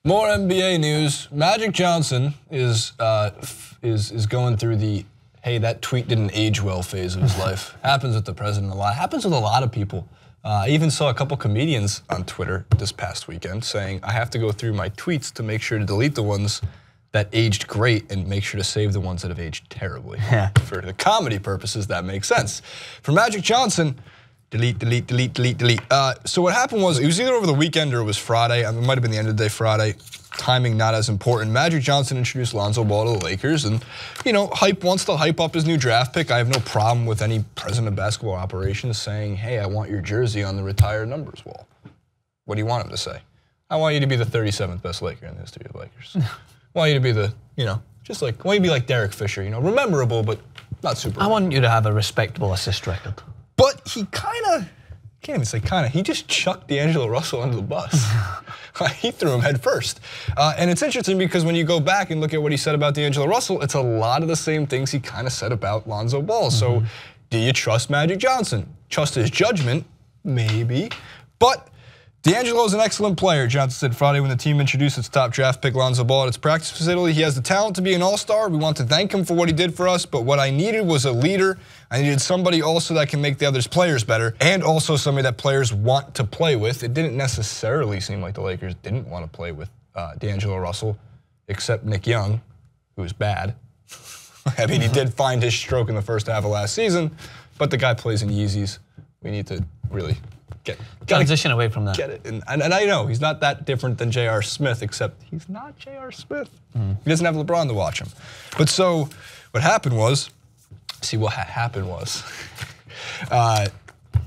More NBA news. Magic Johnson is going through the hey, that tweet didn't age well phase of his life. Happens with the president a lot. Happens with a lot of people. I even saw a couple comedians on Twitter this past weekend saying, I have to go through my tweets to make sure to delete the ones that aged great and make sure to save the ones that have aged terribly. Yeah. For the comedy purposes, that makes sense. For Magic Johnson, delete. So what happened was, it was either over the weekend or it was Friday. It might have been the end of the day Friday. Timing not as important. Magic Johnson introduced Lonzo Ball to the Lakers, and Hype wants to hype up his new draft pick. I have no problem with any president of basketball operations saying, hey, I want your jersey on the retired numbers wall. What do you want him to say? I want you to be the 37th best Laker in the history of the Lakers. I want you to be the, just like, I want you to be like Derek Fisher, rememberable, but not super. I want you to have a respectable assist record. But he can't even say kinda, he just chucked DAngelo Russell under the bus. He threw him head first. And it's interesting because when you go back and look at what he said about DAngelo Russell, it's a lot of the same things he kind of said about Lonzo Ball. So do you trust Magic Johnson? Trust his judgment? Maybe. But DAngelo is an excellent player, Johnson said Friday when the team introduced its top draft pick, Lonzo Ball, at its practice facility. He has the talent to be an all-star. We want to thank him for what he did for us, but what I needed was a leader. I needed somebody also that can make the others players better, and also somebody that players want to play with. It didn't necessarily seem like the Lakers didn't want to play with DAngelo Russell, except Nick Young, who was bad. I mean, he did find his stroke in the first half of last season, but the guy plays in Yeezys. We need to really transition away from that. Get it, and I know he's not that different than J.R. Smith, except he's not J.R. Smith. He doesn't have LeBron to watch him. But so what happened was,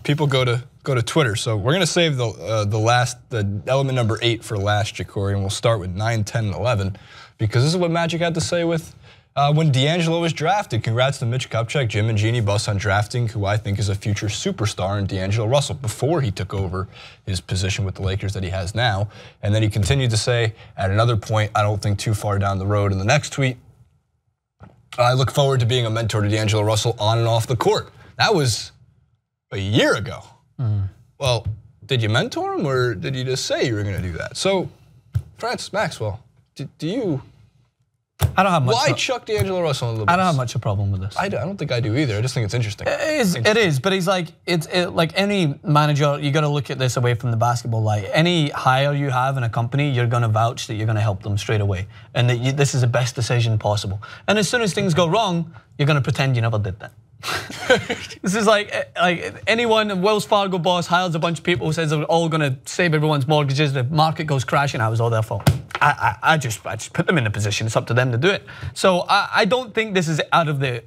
people go to Twitter. So we're gonna save the element number 8 for last, Jacory, and we'll start with 9, 10, and 11, because this is what Magic had to say with. When DAngelo was drafted. Congrats to Mitch Kupchak, Jim, and Jeannie Buss on drafting who I think is a future superstar in DAngelo Russell before he took over his position with the Lakers that he has now. And then he continued to say, at another point, I don't think too far down the road in the next tweet, I look forward to being a mentor to DAngelo Russell on and off the court. That was a year ago. Well, did you mentor him or did you just say you were gonna do that? So, Francis Maxwell, do you... I don't have much. Why chuck DAngelo Russell on the bus? I don't have much of a problem with this. I don't think I do either. I just think it's interesting. It is, but he's like, like any manager, you got to look at this away from the basketball light. Any hire you have in a company, you're going to vouch that you're going to help them straight away, and that this is the best decision possible. And as soon as things go wrong, you're going to pretend you never did that. This is like anyone, Wells Fargo boss hires a bunch of people who says they're all going to save everyone's mortgages. The market goes crashing. It was all their fault. I just put them in a position. It's up to them to do it. So I don't think this is out of the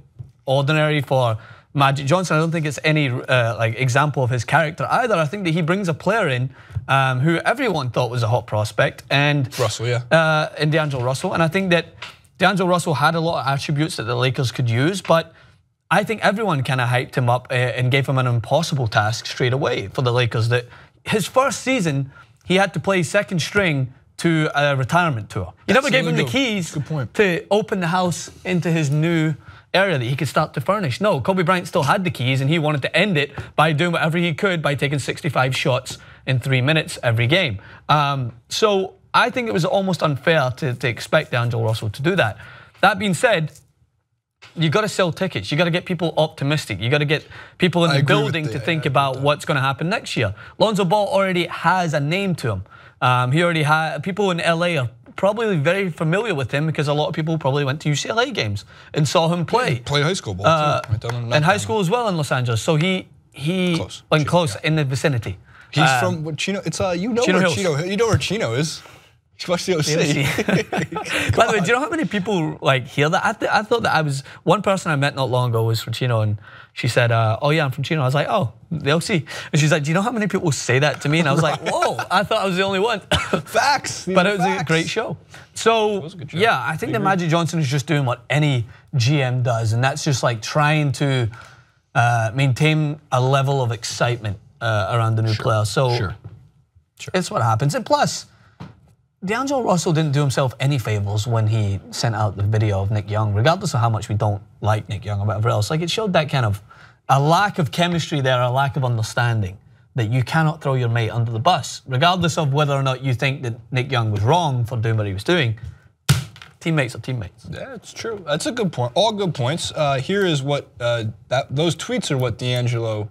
ordinary for Magic Johnson. I don't think it's any example of his character either. I think that he brings a player in who everyone thought was a hot prospect, and Russell, yeah, and DAngelo Russell. And I think that DAngelo Russell had a lot of attributes that the Lakers could use, but I think everyone kind of hyped him up and gave him an impossible task straight away for the Lakers. That his first season, he had to play second string to a retirement tour. You never gave him the keys to open the house into his new area that he could start to furnish. No, Kobe Bryant still had the keys, and he wanted to end it by doing whatever he could by taking 65 shots in 3 minutes every game. So I think it was almost unfair to expect DAngelo Russell to do that. That being said, you got to sell tickets. You got to get people optimistic. You got to get people in the building to think about what's going to happen next year. Lonzo Ball already has a name to him. He already had, people in LA are probably very familiar with him because a lot of people probably went to UCLA games and saw him play. Yeah, played high school ball too. And high school as well in Los Angeles. So he went close in the vicinity. He's from Chino. It's you know Chino where Hills. You know where Chino is. He watched the OC. By the way, do you know how many people hear that? I thought that I was, one person I met not long ago was from Chino, and she said, oh yeah, I'm from Chino. I was like, oh, the OC. And she's like, do you know how many people say that to me? And I was like, whoa, I thought I was the only one. Facts. But it was a great show. So yeah, I think that Magic Johnson is just doing what any GM does, and that's just like trying to maintain a level of excitement around the new player. So it's what happens. And plus, DAngelo Russell didn't do himself any favors when he sent out the video of Nick Young, regardless of how much we don't like Nick Young or whatever else. Like, it showed that kind of a lack of chemistry there, a lack of understanding that you cannot throw your mate under the bus, regardless of whether or not you think that Nick Young was wrong for doing what he was doing. Teammates are teammates. Yeah, it's true. That's a good point. All good points. Here is what those tweets are what DAngelo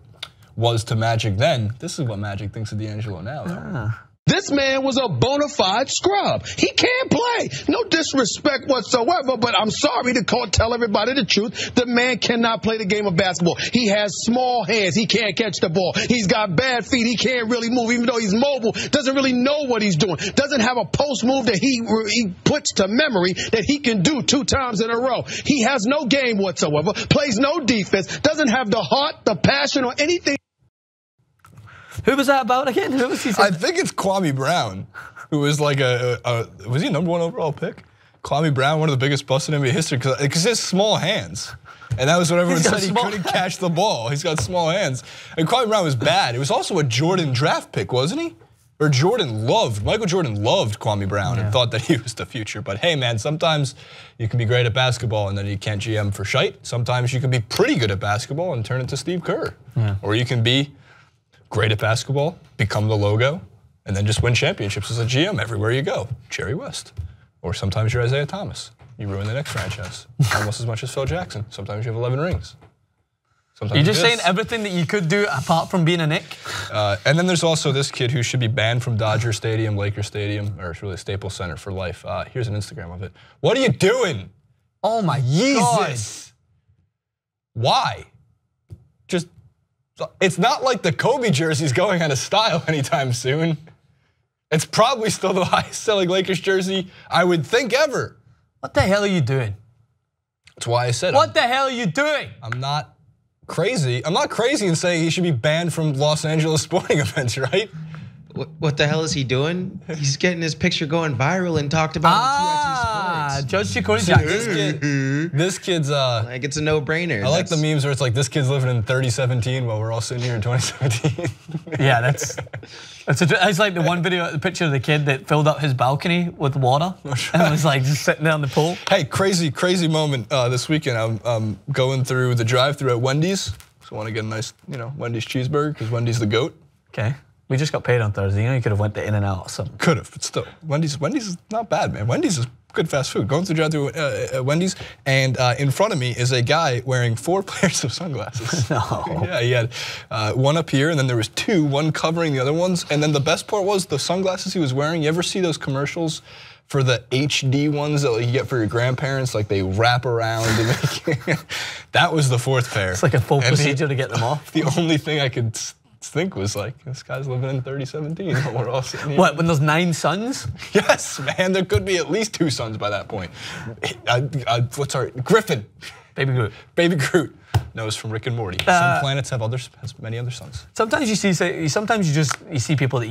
was to Magic then. This is what Magic thinks of DAngelo now. This man was a bona fide scrub. He can't play. No disrespect whatsoever, but I'm sorry to tell everybody the truth. The man cannot play the game of basketball. He has small hands. He can't catch the ball. He's got bad feet. He can't really move, even though he's mobile. Doesn't really know what he's doing. Doesn't have a post move that he puts to memory that he can do 2 times in a row. He has no game whatsoever. Plays no defense. Doesn't have the heart, the passion, or anything. Who was that about again? Who was he saying? I think it's Kwame Brown, who was like was he a #1 overall pick? Kwame Brown, one of the biggest busts in NBA history, because he has small hands. And that was what everyone said, he couldn't catch the ball. He's got small hands. And Kwame Brown was bad. It was also a Jordan draft pick, wasn't he? Or Michael Jordan loved Kwame Brown and thought that he was the future. But hey man, sometimes you can be great at basketball and then you can't GM for shite. Sometimes you can be pretty good at basketball and turn into Steve Kerr. Or you can be great at basketball, become the logo, and then just win championships as a GM everywhere you go. Jerry West. Or sometimes you're Isaiah Thomas. You ruin the next franchise. Almost as much as Phil Jackson. Sometimes you have 11 rings. Sometimes you're just saying everything that you could do apart from being a Nick? And then there's also this kid who should be banned from Dodger Stadium, Laker Stadium, or it's really Staples Center for life. Here's an Instagram of it. What are you doing? Oh my Jesus. Why? Just, it's not like the Kobe jersey's going out of style anytime soon. It's probably still the highest selling Lakers jersey I would think ever. What the hell are you doing? That's why I said what the hell are you doing? I'm not crazy. I'm not crazy in saying he should be banned from Los Angeles sporting events, right? What the hell is he doing? He's getting his picture going viral and talked about on TNT Sports. Judge Chicory Jackson. This kid's like it's a no-brainer. I like the memes where it's like this kid's living in 3017 while we're all sitting here in 2017. Yeah, it's like the one video, the picture of the kid that filled up his balcony with water and was like just sitting there in the pool. Hey, crazy moment this weekend. I'm going through the drive-thru at Wendy's. So I want to get a nice, Wendy's cheeseburger because Wendy's the GOAT. Okay. We just got paid on Thursday. You could have went to In-N-Out or something. Could have, but still, Wendy's is not bad, man. Wendy's is good fast food. Going through drive-thru at Wendy's, and in front of me is a guy wearing 4 pairs of sunglasses. No. Yeah, he had one up here, and then there was 2, one covering the other ones. And then the best part was the sunglasses he was wearing. You ever see those commercials for the HD ones that you get for your grandparents? Like they wrap around and that was the 4th pair. It's like a full procedure to get them off. The only thing I could think was like, this guy's living in 3017 while we're all sitting here. What, when there's 9 sons? Yes, man, there could be at least 2 sons by that point. What's our, Griffin. Baby Groot. Baby Groot knows from Rick and Morty. Some planets has many other sons. Sometimes you see people that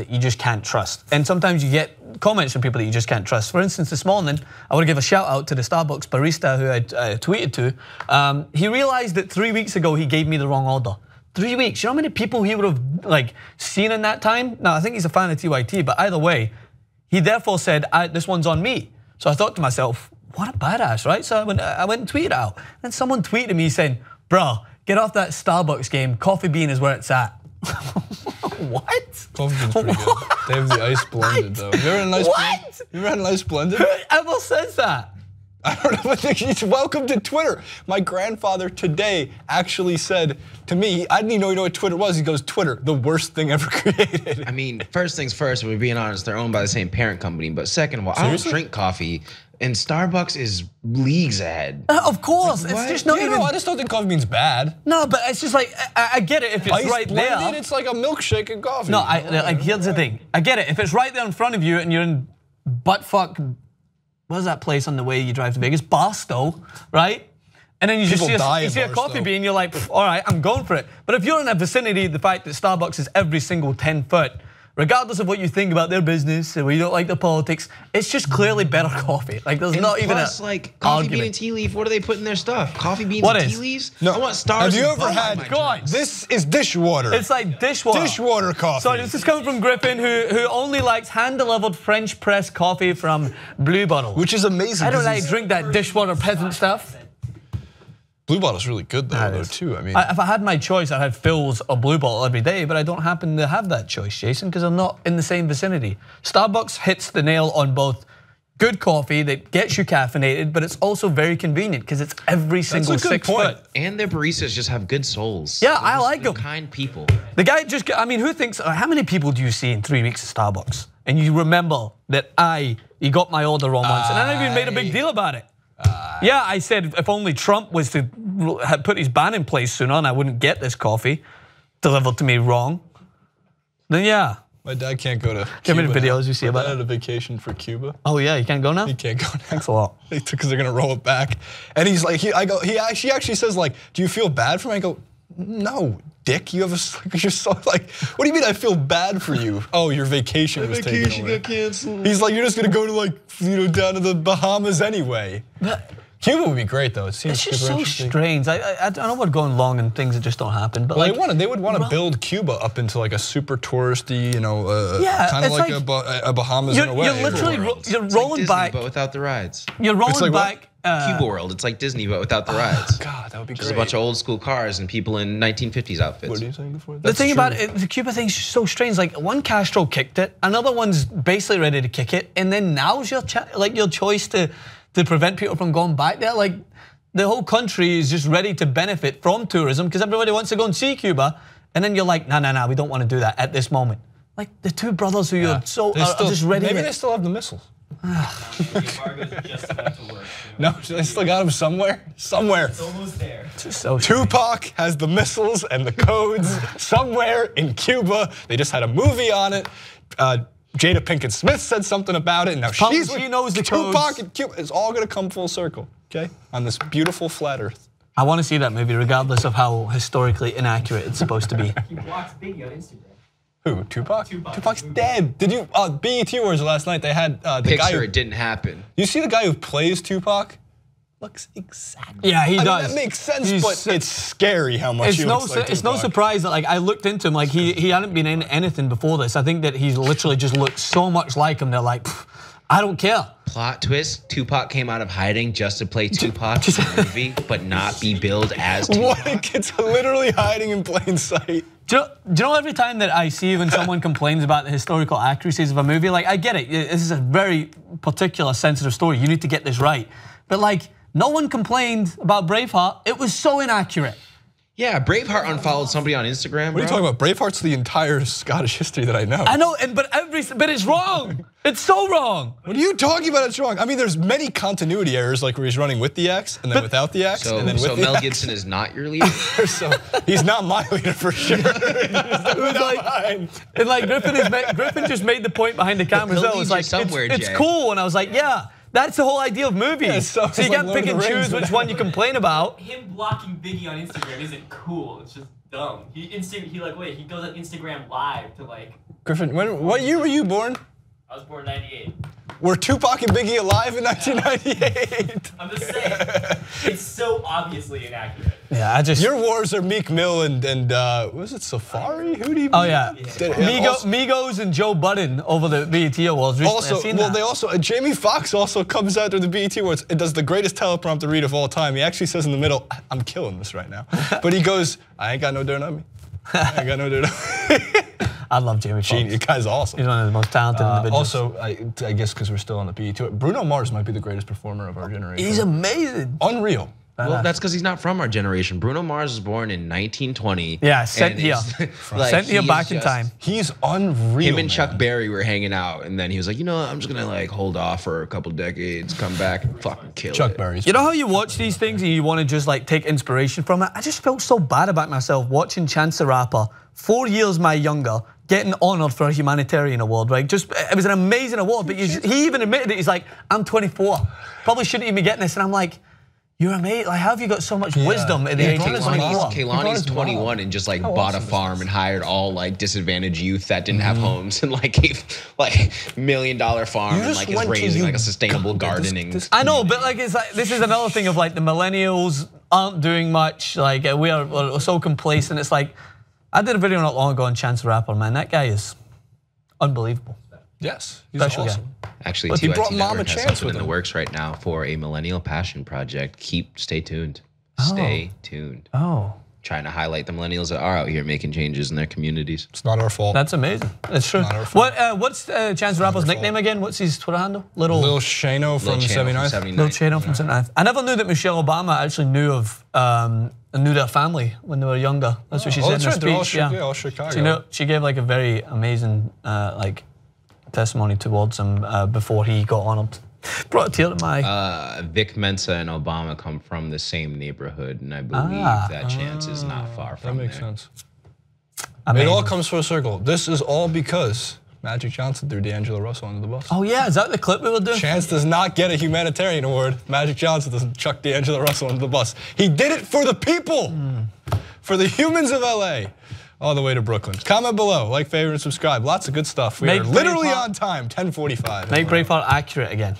you just can't trust. And sometimes you get comments from people that you just can't trust. For instance, this morning, I want to give a shout out to the Starbucks barista who I tweeted to. He realized that 3 weeks ago he gave me the wrong order. 3 weeks, you know how many people he would have seen in that time? Now, I think he's a fan of TYT, but either way, he therefore said, this one's on me. So I thought to myself, what a badass, right? So I went and tweeted it out. And someone tweeted me saying, bro, get off that Starbucks game. Coffee Bean is where it's at. What? Coffee Bean's pretty good. They have the ice blended, though. Have you ever had a nice blended? You ever had a nice blended? Who ever says that? I don't know, but welcome to Twitter. My grandfather today actually said to me, I didn't even know what Twitter was. He goes, Twitter, the worst thing ever created. I mean, first things first, we're being honest, they're owned by the same parent company. But second of all, I don't drink coffee, and Starbucks is leagues ahead. Of course, it's just not even. I just don't think Coffee Bean's bad. No, but it's just like, I get it if it's right blended, there. It's like a milkshake and coffee. No, here's the thing. I get it. If it's right there in front of you and you're in buttfuck, what is that place on the way you drive to Vegas? Barstow, right? And then you just see a coffee bean, you're like, all right, I'm going for it. But if you're in a vicinity, the fact that Starbucks is every single 10 foot, regardless of what you think about their business or you don't like the politics, it's just clearly better coffee. Like there's not even a like coffee bean and tea leaf. What do they put in their stuff? Coffee beans and tea leaves? No. I want stars. Have you ever had? God, this is dishwater. It's like dishwater. Dishwater coffee. So this is coming from Griffin, who only likes hand-delivered French press coffee from Blue Bottle, which is amazing. I don't like drink that dishwater peasant stuff. Blue Bottle's really good though too. I mean, if I had my choice, I'd have Phil's or Blue Bottle every day, but I don't happen to have that choice, Jason, because I'm not in the same vicinity. Starbucks hits the nail on both good coffee that gets you caffeinated, but it's also very convenient because it's every single 6 foot. And their baristas just have good souls. Yeah, I like them. Kind people. The guy just, I mean, who thinks, how many people do you see in 3 weeks at Starbucks? And you remember that he got my order wrong once, and I never even made a big deal about it. Yeah, I said if only Trump was to put his ban in place sooner and I wouldn't get this coffee delivered to me wrong, then yeah. My dad can't go to Cuba. How many videos you see about it? it? Had a vacation for Cuba. Oh yeah, you can't go now? He can't go now. Thanks a lot. Because they're gonna roll it back. And he's like, she actually says like, do you feel bad for me? I go, no, dick, you have you're so like, what do you mean I feel bad for you? Oh, your vacation was taken away. Vacation got canceled. He's like, you're just gonna go to like, down to the Bahamas anyway. Cuba would be great though. It seems it's just super so interesting. strange. I don't know what's going wrong and things that just don't happen. But well, like, they would want to build Cuba up into like a super touristy, kind of like a Bahamas in a way. You're literally you're rolling back, but without the rides. You're rolling back. Cuba World. It's like Disney, but without the rides. God, that would be great. Just a bunch of old school cars and people in 1950s outfits. What are you saying before? The thing about it, the Cuba thing's so strange. Like one Castro kicked it, another one's basically ready to kick it, and then now's your choice to prevent people from going back there. Like the whole country is just ready to benefit from tourism because everybody wants to go and see Cuba, and then you're like, nah, we don't want to do that at this moment. Like the two brothers who you're are just ready. Maybe they still have the missiles. No, they still got them somewhere. Somewhere. It's almost there. Tupac has the missiles and the codes somewhere in Cuba. They just had a movie on it. Jada Pinkett Smith said something about it, and now she knows the Tupac and Cuba. It's all gonna come full circle, okay? On this beautiful flat Earth. I want to see that movie, regardless of how historically inaccurate it's supposed to be. He blocked Biggie on Instagram. Who? Tupac? Tupac's dead. Did you? BET Awards last night. They had the guy who it didn't happen. You see the guy who plays Tupac? Looks exactly. Yeah, he does. Mean, that makes sense, but it's scary how much he looks like Tupac. It's no surprise that like I looked into him, like he hadn't been in anything before this. I think that he's literally just looked so much like him. They're like, I don't care. Plot twist: Tupac came out of hiding just to play Tupac in the movie, but not be billed as Tupac. What? It's literally hiding in plain sight. Do you know every time that I see when someone complains about the historical accuracies of a movie, like I get it, this is a very particular sensitive story, you need to get this right. But like, no one complained about Braveheart, it was so inaccurate. Yeah, Braveheart unfollowed somebody on Instagram. What are you talking about? Braveheart's the entire Scottish history that I know. I know, but it's wrong. It's so wrong. What are you talking about? It's wrong. I mean, there's many continuity errors, like where he's running with the X and then without the X, and then with the Mel X. Gibson is not your leader. So he's not my leader for sure. And like Griffin just made the point behind the camera. It was like it's cool, and I was like, yeah. That's the whole idea of movies. Yeah, so you can't pick and choose which one you complain about. Him blocking Biggie on Instagram isn't cool. It's just dumb. He goes on Instagram Live to like. Griffin, what year were you born? I was born in '98. Were Tupac and Biggie alive in 1998? I'm just saying, it's so obviously inaccurate. Yeah, Your wars are Meek Mill and was it Safari? Who do you? Oh yeah, Migos and Joe Budden over the BET Awards. Jamie Foxx also comes after the BET Awards and does the greatest teleprompter read of all time. He actually says in the middle, "I'm killing this right now," but he goes, "I ain't got no dirt on me. I ain't got no dirt on me." I love Jamie Foxx. The guy's awesome. He's one of the most talented individuals. Also, I guess because we're still on the BET, Bruno Mars might be the greatest performer of our generation. He's amazing. Unreal. Well, that's because he's not from our generation. Bruno Mars was born in 1920. Yeah, sent here. Sent here back in time. He's unreal. Him and Chuck Berry were hanging out, and then he was like, you know what, I'm just gonna like hold off for a couple decades, come back and fucking kill Chuck it. Berry's. You know how you watch these things and you want to just like take inspiration from it? I just felt so bad about myself watching Chance the Rapper, 4 years my younger, getting honored for a humanitarian award, right? It was an amazing award, but he even admitted it. He's like, I'm 24, probably shouldn't even be getting this. And I'm like, you're amazing. Like, how have you got so much wisdom at the age of 24? Kehlani's 21 and just like bought a farm and hired all like disadvantaged youth that didn't have homes and like gave like $1 million farm and like is raising like a sustainable gardening. I know, but like it's like this is another thing of like the millennials aren't doing much. Like we're so complacent. It's like I did a video not long ago on Chance the Rapper. Man, that guy is unbelievable. Yes, he's Special awesome. guy. Actually, he brought TYT Mama Network has Chance something with in him. the works right now for a millennial passion project. Stay tuned. Stay tuned. Oh. Trying to highlight the millennials that are out here making changes in their communities. It's not our fault. That's amazing. It's true. Not our fault. What's Chance the Rapper's nickname again? What's his Twitter handle? Lil Shano from 79th. Lil Shano from 79th. I never knew that Michelle Obama actually knew their family when they were younger. That's what she said in her speech. They're all Chicago. She gave like a very amazing like testimony towards him before he got honored. Brought a tear to my eye. Vic Mensa and Obama come from the same neighborhood, and I believe that Chance is not far from there. That makes sense. It all comes full circle. This is all because Magic Johnson threw DAngelo Russell under the bus. Oh yeah, is that the clip we were doing? Chance does not get a humanitarian award. Magic Johnson doesn't chuck DAngelo Russell under the bus. He did it for the people, for the humans of LA. All the way to Brooklyn. Comment below, like, favorite, and subscribe. Lots of good stuff. We are literally on time, 10:45. Make Braveheart accurate again.